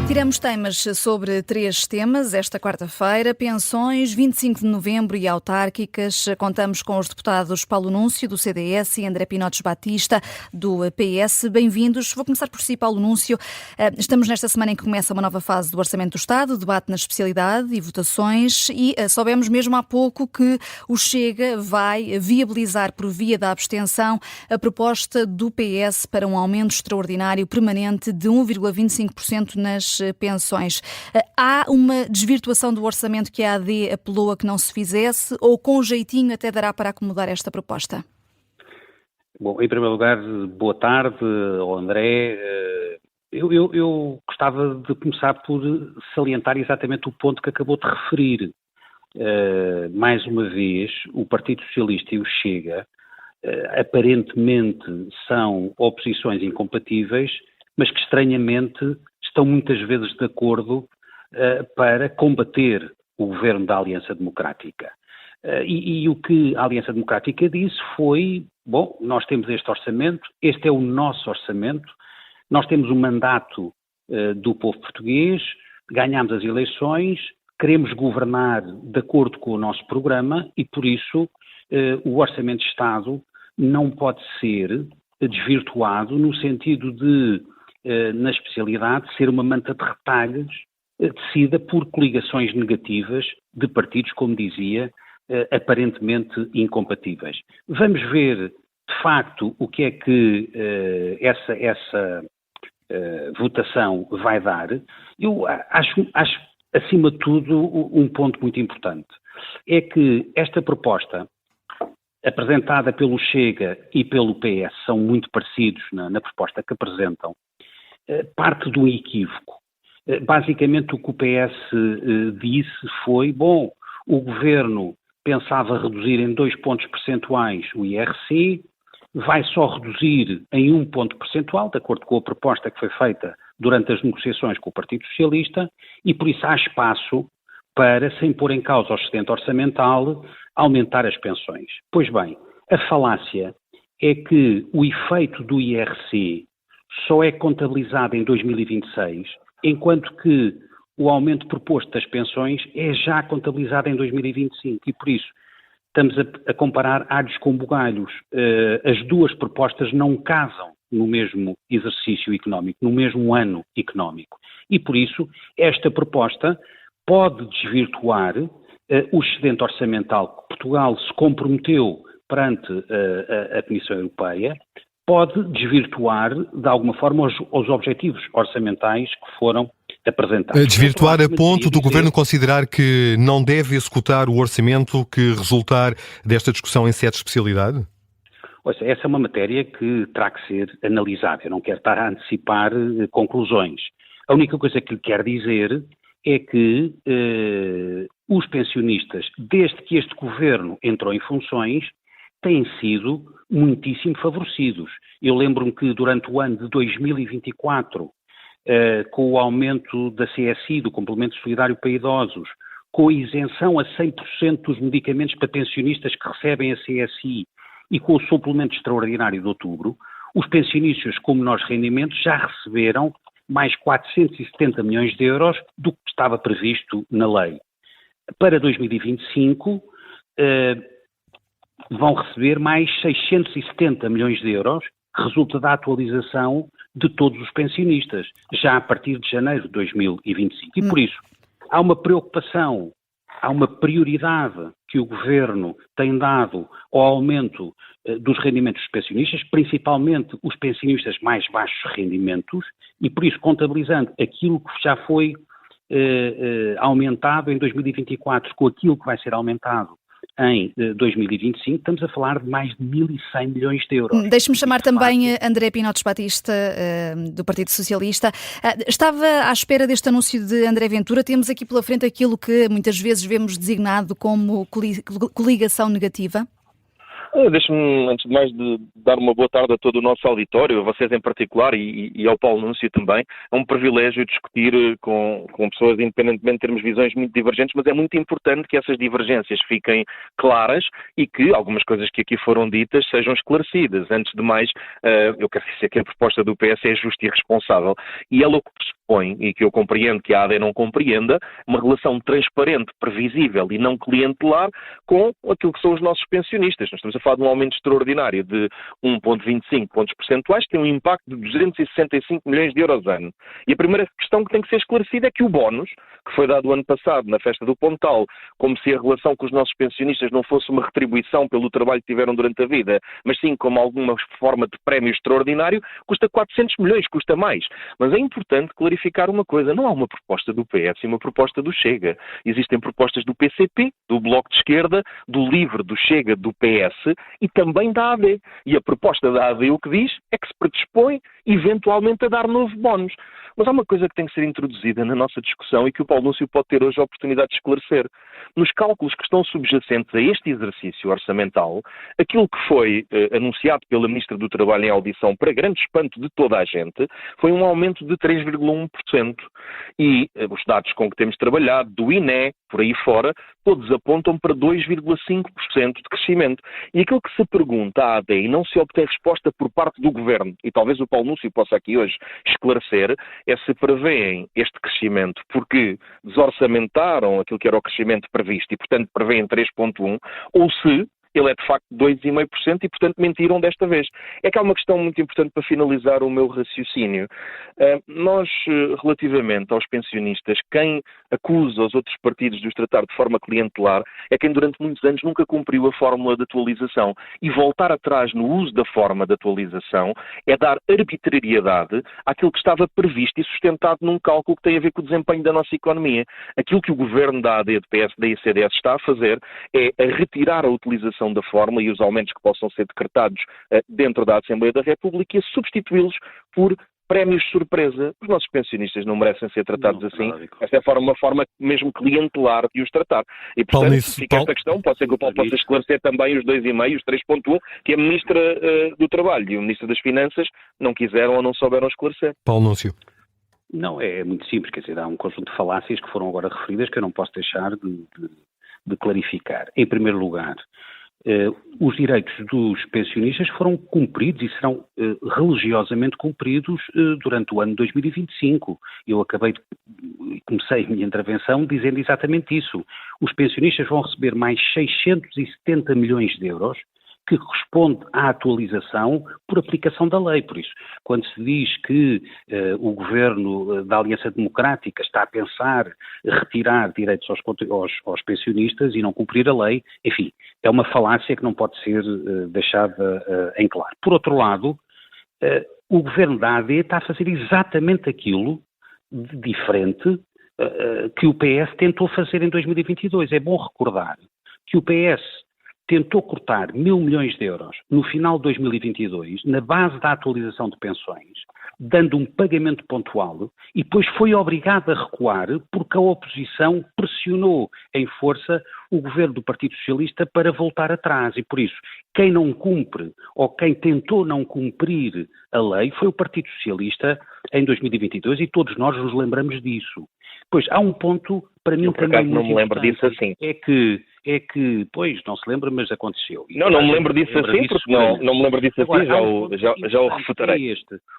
Tiramos temas sobre 3 temas esta quarta-feira: pensões, 25 de novembro e autárquicas. Contamos com os deputados Paulo Núncio, do CDS, e André Pinotes Batista, do PS. Bem-vindos. Vou começar por si, Paulo Núncio. Estamos nesta semana em que começa uma nova fase do Orçamento do Estado, debate na especialidade e votações, e soubemos mesmo há pouco que o Chega vai viabilizar por via da abstenção a proposta do PS para um aumento extraordinário permanente de 1,25% nas pensões. Há uma desvirtuação do orçamento que a AD apelou a que não se fizesse, ou com jeitinho até dará para acomodar esta proposta? Bom, em primeiro lugar, boa tarde ao André. Eu gostava de começar por salientar exatamente o ponto que acabou de referir. Mais uma vez, o Partido Socialista e o Chega aparentemente são oposições incompatíveis, mas que estranhamente estão muitas vezes de acordo para combater o governo da Aliança Democrática. E o que a Aliança Democrática disse foi: bom, nós temos este orçamento, este é o nosso orçamento, nós temos um mandato do povo português, ganhamos as eleições, queremos governar de acordo com o nosso programa e, por isso, o Orçamento de Estado não pode ser desvirtuado no sentido de, na especialidade, ser uma manta de retalhos tecida por coligações negativas de partidos, como dizia, aparentemente incompatíveis. Vamos ver, de facto, o que é que essa votação vai dar. Eu acho, acima de tudo, um ponto muito importante. É que esta proposta, apresentada pelo Chega e pelo PS, são muito parecidos na proposta que apresentam, parte de um equívoco. Basicamente o que o PS disse foi: bom, o Governo pensava reduzir em 2 pontos percentuais o IRC, vai só reduzir em 1 ponto percentual, de acordo com a proposta que foi feita durante as negociações com o Partido Socialista, e por isso há espaço para, sem pôr em causa o excedente orçamental, aumentar as pensões. Pois bem, a falácia é que o efeito do IRC só é contabilizado em 2026, enquanto que o aumento proposto das pensões é já contabilizado em 2025 e, por isso, estamos a comparar alhos com bugalhos. As duas propostas não casam no mesmo exercício económico, no mesmo ano económico. E, por isso, esta proposta pode desvirtuar o excedente orçamental que Portugal se comprometeu perante a Comissão Europeia, pode desvirtuar, de alguma forma, os objetivos orçamentais que foram apresentados. Desvirtuar a ponto do Governo considerar que não deve executar o orçamento que resultar desta discussão em sede de especialidade? Ouça, essa é uma matéria que terá que ser analisada. Eu não quero estar a antecipar conclusões. A única coisa que lhe quero dizer é que os pensionistas, desde que este Governo entrou em funções, têm sido muitíssimo favorecidos. Eu lembro-me que durante o ano de 2024, com o aumento da CSI, do Complemento Solidário para Idosos, com a isenção a 100% dos medicamentos para pensionistas que recebem a CSI e com o suplemento extraordinário de outubro, os pensionistas com menores rendimentos já receberam mais 470 milhões de euros do que estava previsto na lei. Para 2025, vão receber mais 670 milhões de euros, resulta da atualização de todos os pensionistas, já a partir de janeiro de 2025. E por isso, há uma preocupação, há uma prioridade que o Governo tem dado ao aumento dos rendimentos dos pensionistas, principalmente os pensionistas mais baixos rendimentos, e por isso, contabilizando aquilo que já foi aumentado em 2024 com aquilo que vai ser aumentado em 2025, estamos a falar de mais de 1.100 milhões de euros. Deixe-me chamar também André Pinotes Batista, do Partido Socialista. Estava à espera deste anúncio de André Ventura. Temos aqui pela frente aquilo que muitas vezes vemos designado como coligação negativa? Deixe-me, antes de mais, de dar uma boa tarde a todo o nosso auditório, a vocês em particular e ao Paulo Núncio também. É um privilégio discutir com pessoas, independentemente de termos visões muito divergentes, mas é muito importante que essas divergências fiquem claras e que algumas coisas que aqui foram ditas sejam esclarecidas. Antes de mais, eu quero dizer que a proposta do PS é justa e responsável e ela o que pressupõe, e que eu compreendo que a AD não compreenda, uma relação transparente, previsível e não clientelar com aquilo que são os nossos pensionistas. Nós estamos a falar de um aumento extraordinário de 1,25 pontos percentuais, que tem um impacto de 265 milhões de euros ano. E a primeira questão que tem que ser esclarecida é que o bónus, que foi dado ano passado na festa do Pontal, como se a relação com os nossos pensionistas não fosse uma retribuição pelo trabalho que tiveram durante a vida, mas sim como alguma forma de prémio extraordinário, custa 400 milhões, custa mais. Mas é importante clarificar uma coisa, não há uma proposta do PS e uma proposta do Chega. Existem propostas do PCP, do Bloco de Esquerda, do LIVRE, do Chega, do PS e também da AD. E a proposta da AD o que diz é que se predispõe eventualmente a dar novo bónus. Mas há uma coisa que tem que ser introduzida na nossa discussão e que o Paulo Núncio pode ter hoje a oportunidade de esclarecer. Nos cálculos que estão subjacentes a este exercício orçamental, aquilo que foi anunciado pela Ministra do Trabalho em audição, para grande espanto de toda a gente, foi um aumento de 3,1%. E os dados com que temos trabalhado, do INE, por aí fora, todos apontam para 2,5% de crescimento. E aquilo que se pergunta à AD e não se obtém resposta por parte do Governo, e talvez o Paulo Núncio possa aqui hoje esclarecer, é se prevêem este crescimento porque desorçamentaram aquilo que era o crescimento previsto e, portanto, prevêem 3,1%, ou se ele é de facto 2,5% e, portanto, mentiram desta vez. É que há uma questão muito importante para finalizar o meu raciocínio. Nós, relativamente aos pensionistas, quem acusa os outros partidos de os tratar de forma clientelar é quem durante muitos anos nunca cumpriu a fórmula de atualização. E voltar atrás no uso da forma de atualização é dar arbitrariedade àquilo que estava previsto e sustentado num cálculo que tem a ver com o desempenho da nossa economia. Aquilo que o governo da AD, de PSD e CDS está a fazer é a retirar a utilização da fórmula e os aumentos que possam ser decretados dentro da Assembleia da República e a substituí-los por prémios de surpresa. Os nossos pensionistas não merecem ser tratados assim. Esta é uma forma mesmo clientelar de os tratar. E, portanto, fica esta questão. Pode ser que o Paulo possa esclarecer também os 2,5%, os 3,1%, que a Ministra do Trabalho e o Ministro das Finanças não quiseram ou não souberam esclarecer. Paulo Núncio. Não, é muito simples. Quer dizer, há um conjunto de falácias que foram agora referidas que eu não posso deixar de clarificar. Em primeiro lugar, os direitos dos pensionistas foram cumpridos e serão religiosamente cumpridos durante o ano de 2025. Eu comecei a minha intervenção dizendo exatamente isso. Os pensionistas vão receber mais 670 milhões de euros, que corresponde à atualização por aplicação da lei. Por isso, quando se diz que o governo da Aliança Democrática está a pensar retirar direitos aos pensionistas e não cumprir a lei, enfim, é uma falácia que não pode ser deixada em claro. Por outro lado, o governo da AD está a fazer exatamente aquilo de diferente que o PS tentou fazer em 2022. É bom recordar que o PS tentou cortar 1.000 milhões de euros no final de 2022, na base da atualização de pensões, dando um pagamento pontual, e depois foi obrigado a recuar porque a oposição pressionou em força o governo do Partido Socialista para voltar atrás. E por isso, quem não cumpre ou quem tentou não cumprir a lei foi o Partido Socialista em 2022 e todos nós nos lembramos disso. Pois há um ponto para mim também muito não me lembro disso assim. É que, pois, não se lembra, mas aconteceu. Não me lembro disso assim, porque não me lembro disso assim, já o refutarei.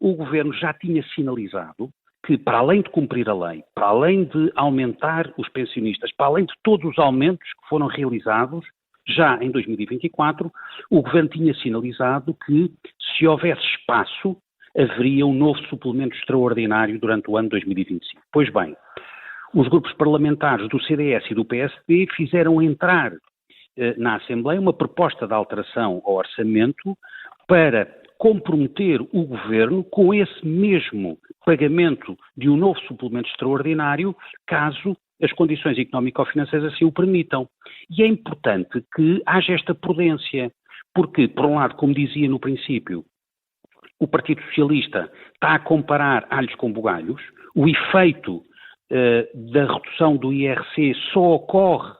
O Governo já tinha sinalizado que, para além de cumprir a lei, para além de aumentar os pensionistas, para além de todos os aumentos que foram realizados, já em 2024, o Governo tinha sinalizado que, se houvesse espaço, haveria um novo suplemento extraordinário durante o ano 2025. Pois bem, os grupos parlamentares do CDS e do PSD fizeram entrar na Assembleia uma proposta de alteração ao orçamento para comprometer o Governo com esse mesmo pagamento de um novo suplemento extraordinário, caso as condições económico-financeiras assim o permitam. E é importante que haja esta prudência, porque, por um lado, como dizia no princípio, o Partido Socialista está a comparar alhos com bugalhos, o efeito da redução do IRC só ocorre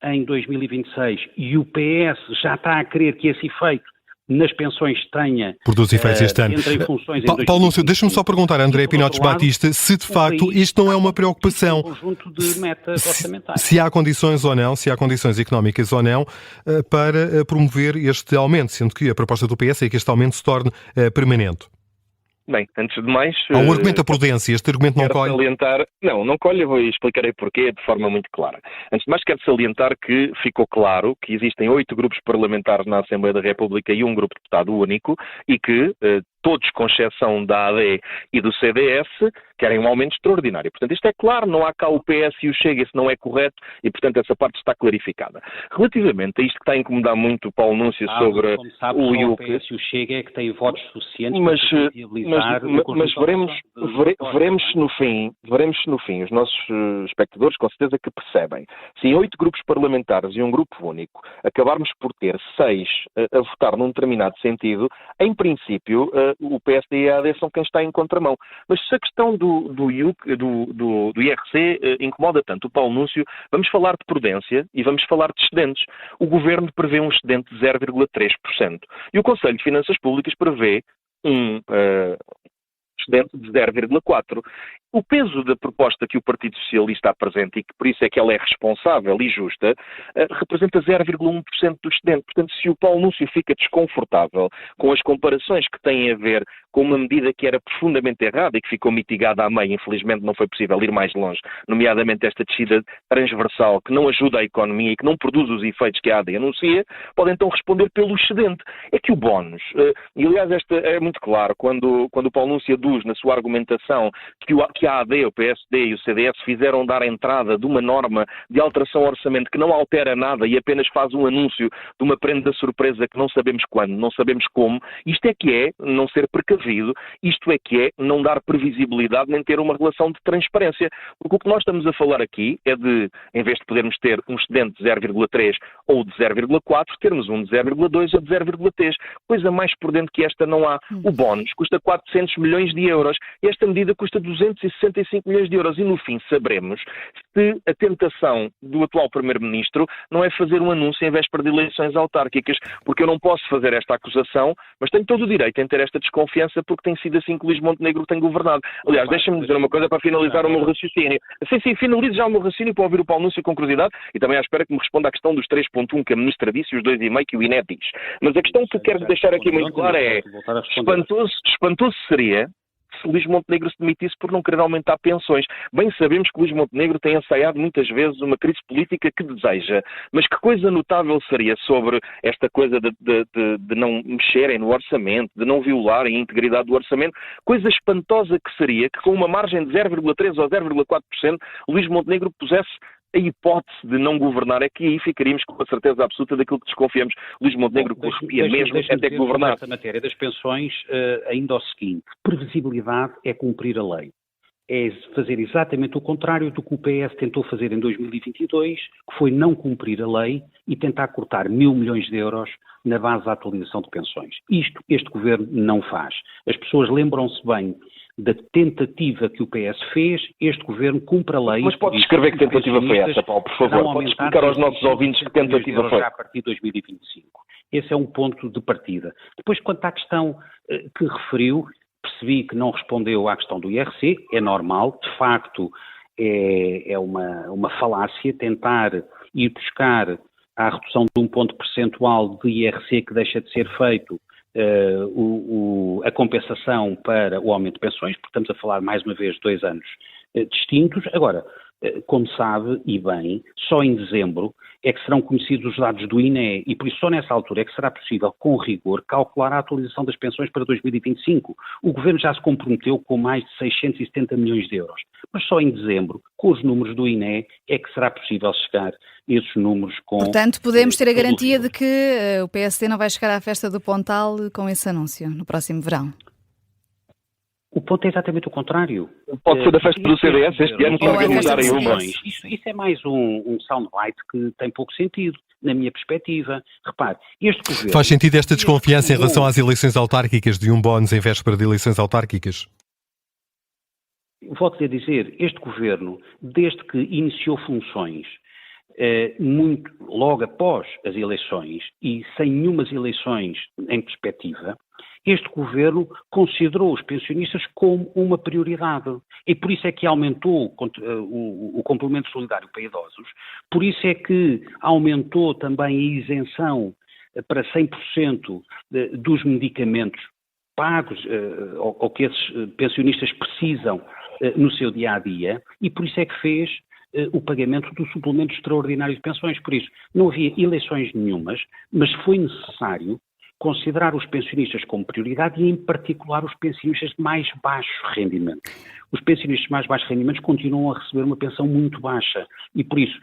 em 2026 e o PS já está a querer que esse efeito nas pensões tenha produz efeitos este ano. Entre funções Paulo Núncio, deixa-me só perguntar a André Pinotes Batista se de facto isto não é uma preocupação. Um conjunto de metas orçamentárias. Se há condições ou não, se há condições económicas ou não, para promover este aumento, sendo que a proposta do PS é que este aumento se torne permanente. Bem, antes de mais... Há um argumento da prudência, este argumento não colhe? Não colhe, eu explicarei porquê de forma muito clara. Antes de mais, quero salientar que ficou claro que existem 8 grupos parlamentares na Assembleia da República e um grupo de deputado único e que todos, com exceção da AD e do CDS, querem um aumento extraordinário. Portanto, isto é claro, não há cá o PS e o Chega, isso não é correto e, portanto, essa parte está clarificada. Relativamente a isto que está a incomodar muito o Paulo Núncio sobre como sabe, o IUC... O PS e o Chega é que têm votos suficientes para viabilizar... Mas veremos no fim, os nossos espectadores com certeza que percebem. Se em 8 grupos parlamentares e um grupo único acabarmos por ter 6 a votar num determinado sentido, em princípio o PSD e a AD são quem está em contramão. Mas se a questão do IRC incomoda tanto o Paulo Núncio, vamos falar de prudência e vamos falar de excedentes. O Governo prevê um excedente de 0,3% e o Conselho de Finanças Públicas prevê um excedente de 0,4%. O peso da proposta que o Partido Socialista apresenta, e que por isso é que ela é responsável e justa, representa 0,1% do excedente. Portanto, se o Paulo Núncio fica desconfortável com as comparações que têm a ver com uma medida que era profundamente errada e que ficou mitigada à meio, infelizmente não foi possível ir mais longe, nomeadamente esta descida transversal que não ajuda a economia e que não produz os efeitos que a AD anuncia, pode então responder pelo excedente. É que o bónus, e aliás esta é muito claro, quando o Paulo Núncio aduz na sua argumentação que a AD, o PSD e o CDS fizeram dar entrada de uma norma de alteração ao orçamento que não altera nada e apenas faz um anúncio de uma prenda surpresa que não sabemos quando, não sabemos como, isto é que é não ser precavido, isto é que é não dar previsibilidade nem ter uma relação de transparência. Porque o que nós estamos a falar aqui é de, em vez de podermos ter um excedente de 0,3 ou de 0,4, termos um de 0,2 ou de 0,3. Coisa mais prudente que esta não há. O bónus custa 400 milhões de euros. Esta medida custa 265 milhões de euros e no fim saberemos se a tentação do atual Primeiro-Ministro não é fazer um anúncio em véspera de eleições autárquicas, porque eu não posso fazer esta acusação, mas tenho todo o direito em ter esta desconfiança porque tem sido assim que Luís Montenegro tem governado. Aliás, deixa-me dizer uma coisa para finalizar o meu raciocínio. Sim, finalizo já o meu raciocínio para ouvir o Paulo Núncio com curiosidade e também à espera que me responda à questão dos 3,1 que a Ministra disse e os 2,5 que o INE diz. Mas a questão que quero deixar aqui muito clara é, espantoso seria se Luís Montenegro se demitisse por não querer aumentar pensões. Bem sabemos que Luís Montenegro tem ensaiado muitas vezes uma crise política que deseja, mas que coisa notável seria sobre esta coisa de não mexerem no orçamento, de não violarem a integridade do orçamento, coisa espantosa que seria que com uma margem de 0,3% ou 0,4% Luís Montenegro pusesse a hipótese de não governar. É que aí ficaríamos com a certeza absoluta daquilo que desconfiamos. Luís Montenegro correspia mesmo até que governar. Nesta matéria das pensões, ainda o seguinte: previsibilidade é cumprir a lei. É fazer exatamente o contrário do que o PS tentou fazer em 2022, que foi não cumprir a lei e tentar cortar 1.000 milhões de euros na base da atualização de pensões. Isto este governo não faz. As pessoas lembram-se bem da tentativa que o PS fez, este governo cumpre a lei. Mas pode descrever que tentativa foi essa, Paulo, por favor? Pode explicar aos nossos ouvintes que tentativa foi? A partir de 2025. Esse é um ponto de partida. Depois, quanto à questão que referiu, percebi que não respondeu à questão do IRC, é normal, de facto é uma falácia tentar ir buscar à redução de um ponto percentual de IRC que deixa de ser feito a compensação para o aumento de pensões, porque estamos a falar mais uma vez de 2 anos distintos. Agora, como sabe, e bem, só em dezembro é que serão conhecidos os dados do INE e por isso só nessa altura é que será possível, com rigor, calcular a atualização das pensões para 2025. O Governo já se comprometeu com mais de 670 milhões de euros, mas só em dezembro, com os números do INE, é que será possível chegar a esses números com... Portanto, podemos ter a garantia de que o PSD não vai chegar à festa do Pontal com esse anúncio no próximo verão? O ponto é exatamente o contrário. Pode ser da festa do CDS este ano para organizarem uma. Isso é mais um soundbite que tem pouco sentido, na minha perspectiva. Repare, este governo... Faz sentido esta desconfiança em relação às eleições autárquicas de um bónus em véspera de eleições autárquicas? Volto a dizer, este governo, desde que iniciou funções, muito logo após as eleições e sem nenhumas eleições em perspectiva, este governo considerou os pensionistas como uma prioridade. E por isso é que aumentou o complemento solidário para idosos, por isso é que aumentou também a isenção para 100% dos medicamentos pagos ou que esses pensionistas precisam no seu dia-a-dia, e por isso é que fez o pagamento do suplemento extraordinário de pensões. Por isso, não havia eleições nenhumas, mas foi necessário considerar os pensionistas como prioridade e, em particular, os pensionistas de mais baixo rendimento. Os pensionistas de mais baixos rendimentos continuam a receber uma pensão muito baixa e, por isso,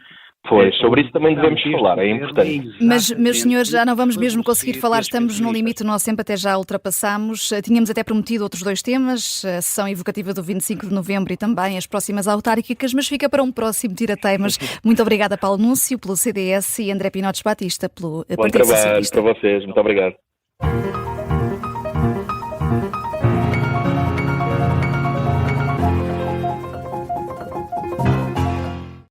sobre isso também devemos falar, é importante. Mas, meus senhores, já não vamos mesmo conseguir falar, estamos no limite do nosso tempo, até já ultrapassamos. Tínhamos até prometido outros 2 temas, a sessão evocativa do 25 de novembro e também as próximas autárquicas, mas fica para um próximo tira-temas. Muito obrigada, Paulo Núncio, pelo CDS, e André Pinotes Batista, pelo Partido Socialista. Bom trabalho para vocês, muito obrigado.